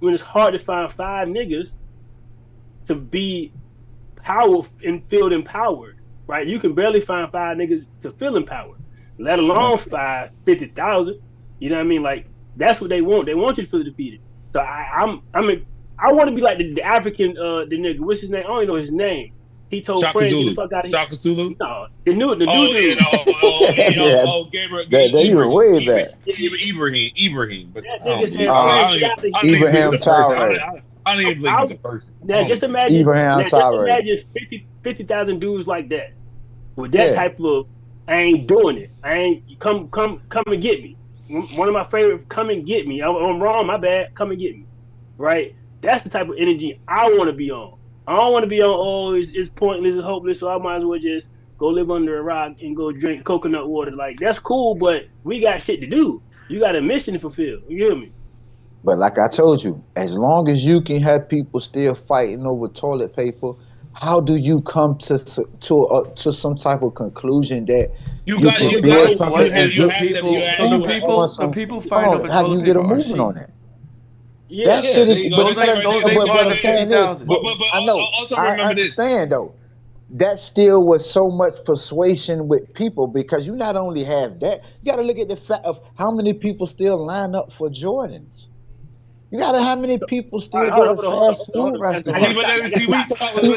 when it's hard to find 5 niggas to be power and feel empowered, right? You can barely find 5 niggas to feel empowered, let alone 50,000. You know what I mean? Like that's what they want. They want you to feel defeated. So I want to be like the African the nigga. What's his name? I don't even know his name. He told Shaka friends get the Zulu. fuck out of here. Shaka Zulu. No, the new dude. Gabriel. They were way back. Ibrahim. But That I don't nigga believe. said, I don't even believe Ibrahim he's a person. Traore. I don't even believe he's a person. Now just imagine. Ibrahim Traore. Imagine 50,000 dudes like that with that type of. I ain't doing it. I ain't come and get me. One of my favorite. Come and get me. I'm wrong. My bad. Come and get me. Right. That's the type of energy I want to be on. I don't want to be on, it's pointless, it's hopeless, so I might as well just go live under a rock and go drink coconut water. Like, that's cool, but we got shit to do. You got a mission to fulfill. You hear me? But like I told you, as long as you can have people still fighting over toilet paper, how do you come to some type of conclusion that you got the people fighting over toilet paper are sheep. On that. Yeah, that shit is. Those ain't buying the 50,000. But I know. Also remember I understand though. That still was so much persuasion with people because you not only have that, you got to look at the fact of how many people still line up for Jordans. You got to how many people still go to fast food restaurants. You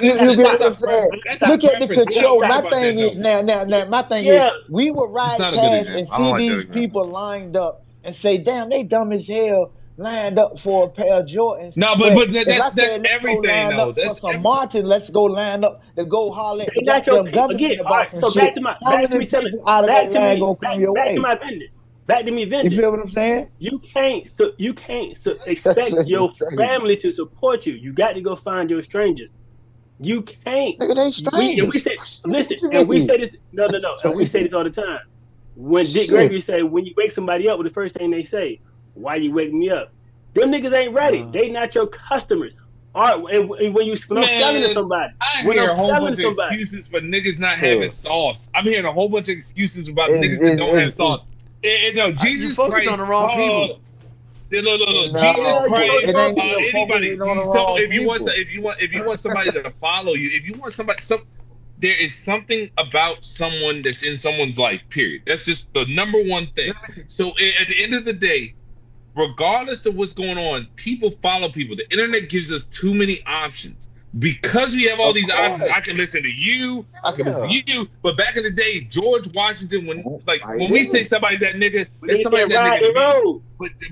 get what I'm saying? Look at the control. My thing is now. My thing is we would ride past and see these people lined up and say, "Damn, they dumb as hell." Lined up for a pair of Jordans. No, but that's everything though. That's some Martin. Let's go line up to go holler at them again. Right, so back to my vending. Back to me vending. You feel what I'm saying? You can't expect your family to support you. You got to go find your strangers. You can't. Look at they strangers. We say this. No. And we say this all the time. When Dick Gregory say, when you wake somebody up, with the first thing they say, "Why you waking me up?" Them niggas ain't ready. They not your customers. All right, and when I'm selling to somebody, I hear a whole bunch of excuses for niggas not having sauce. I'm hearing a whole bunch of excuses about niggas that don't have sauce. No, Jesus you focus Christ, on the wrong people. No, Jesus Christ. Anybody. So if you want somebody to follow you, if you want somebody, there is something about someone that's in someone's life. Period. That's just the number one thing. So at the end of the day, regardless of what's going on, people follow people. The internet gives us too many options. Because we have all these options, I can listen to you, I can listen to you. But back in the day, George Washington, when we say somebody's that nigga, that's somebody that nigga.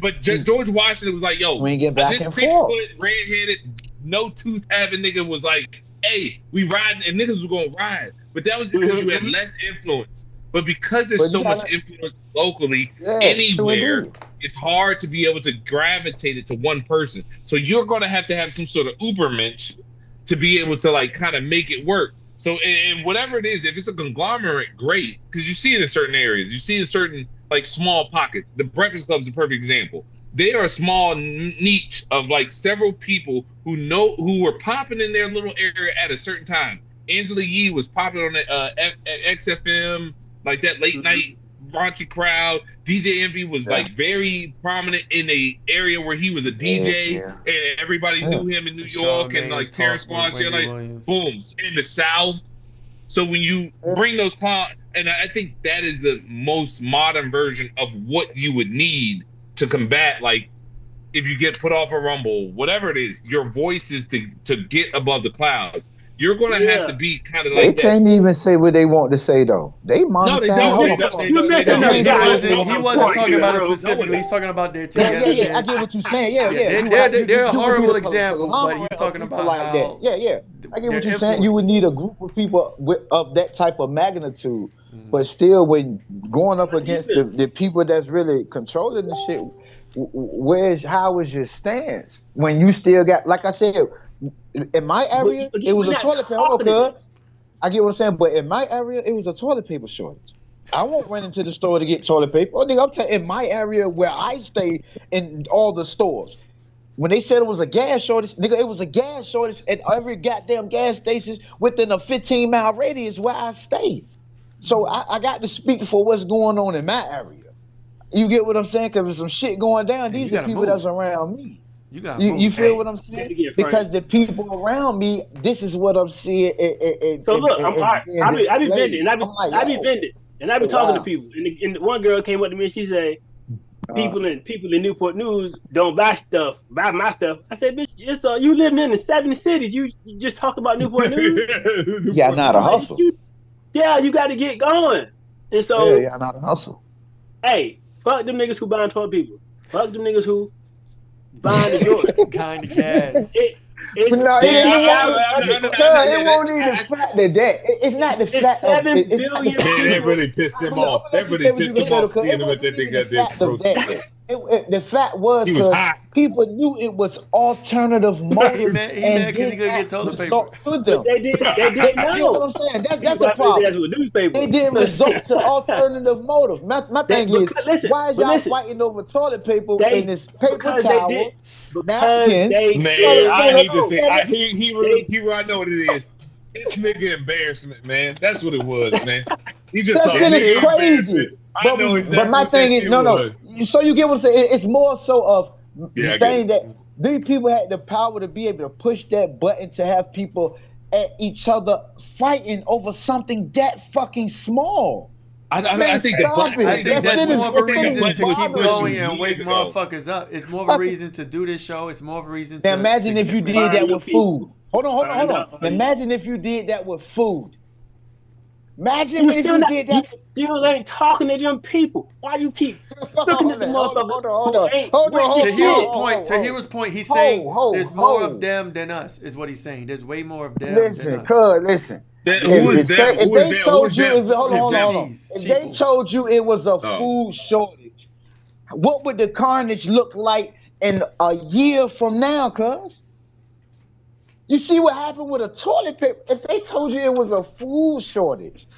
But George Washington was like, yo, this 6-foot, red-headed, no tooth having nigga was like, hey, we riding, and niggas was gonna ride. But that was because you had less influence. But because there's so much influence locally, anywhere, it's hard to be able to gravitate it to one person. So you're going to have some sort of Ubermensch to be able to like kind of make it work. So and whatever it is, if it's a conglomerate, great, because you see it in certain areas. You see it in certain like small pockets. The Breakfast Club is a perfect example. They are a small niche of like several people who were popping in their little area at a certain time. Angela Yee was popping on the XFM. Like that late night raunchy crowd. DJ Envy was like very prominent in a area where he was a DJ and everybody knew him in New York and like Terrence Squad shit like booms in the South. So when you bring those and I think that is the most modern version of what you would need to combat like if you get put off a rumble, whatever it is, your voice is to get above the clouds. You're going to have to be kind of like that. They can't even say what they want to say, though. They monetize. He wasn't talking about it specifically. He's talking about their togetherness. Yeah, I get what you're saying. They're a horrible example, but he's talking about like that. Yeah. I get what you're saying. You would need a group of people of that type of magnitude, but still, when going up against the people that's really controlling the shit, how is your stance? When you still got, like I said, in my area, it was a toilet paper. I get what I'm saying, but in my area, it was a toilet paper shortage. I won't run into the store to get toilet paper. Oh, nigga, I'm telling you, in my area where I stay, in all the stores, when they said it was a gas shortage, nigga, it was a gas shortage at every goddamn gas station within a 15-mile radius where I stay. So I got to speak for what's going on in my area. You get what I'm saying? Because there's some shit going down. These are people that's around me. You got you feel what I'm saying? Because the people around me, this is what I'm seeing. So look, I be vending, and I be vending, and I be talking to people. And one girl came up to me and she said, people in Newport News don't buy my stuff. I said, bitch, it's you living in the 70 cities. You just talk about Newport News. Yeah, not a hustle. You got to get going. And so, yeah, not a hustle. Hey, fuck them niggas who buying 12 people. Fuck them niggas who buying the Jordan. Kind of gas. It won't even factor that. It's not the fact of that really pissed him off. That really pissed him off seeing him at that goddamn. The fact was because people knew it was alternative motives. He mad because he couldn't get toilet paper. They didn't know. You know what I'm saying? That's the problem. They didn't resort to alternative motives. My thing is, why is y'all fighting over toilet paper in this paper towel? Man, I hate to say, he I know what it is. It's nigga embarrassment, man. That's what it was, man. He just that shit is crazy. But my thing is, no. So you get what I'm saying? It's more so of saying that these people had the power to be able to push that button to have people at each other fighting over something that fucking small. I think that's more of a reason to keep going and wake motherfuckers up. It's more of a reason to do this show. It's more of a reason to. Now imagine if you did that with food. Hold on. Imagine if you did that with food. Imagine if you did that. You ain't talking to them people. Why you keep looking at the motherfuckers? Hold on. To Hero's point, he's saying there's more of them than us, is what he's saying. There's way more of them than us. Listen. If they told you it was a food shortage, what would the carnage look like in a year from now, cuz? You see what happened with a toilet paper? If they told you it was a food shortage,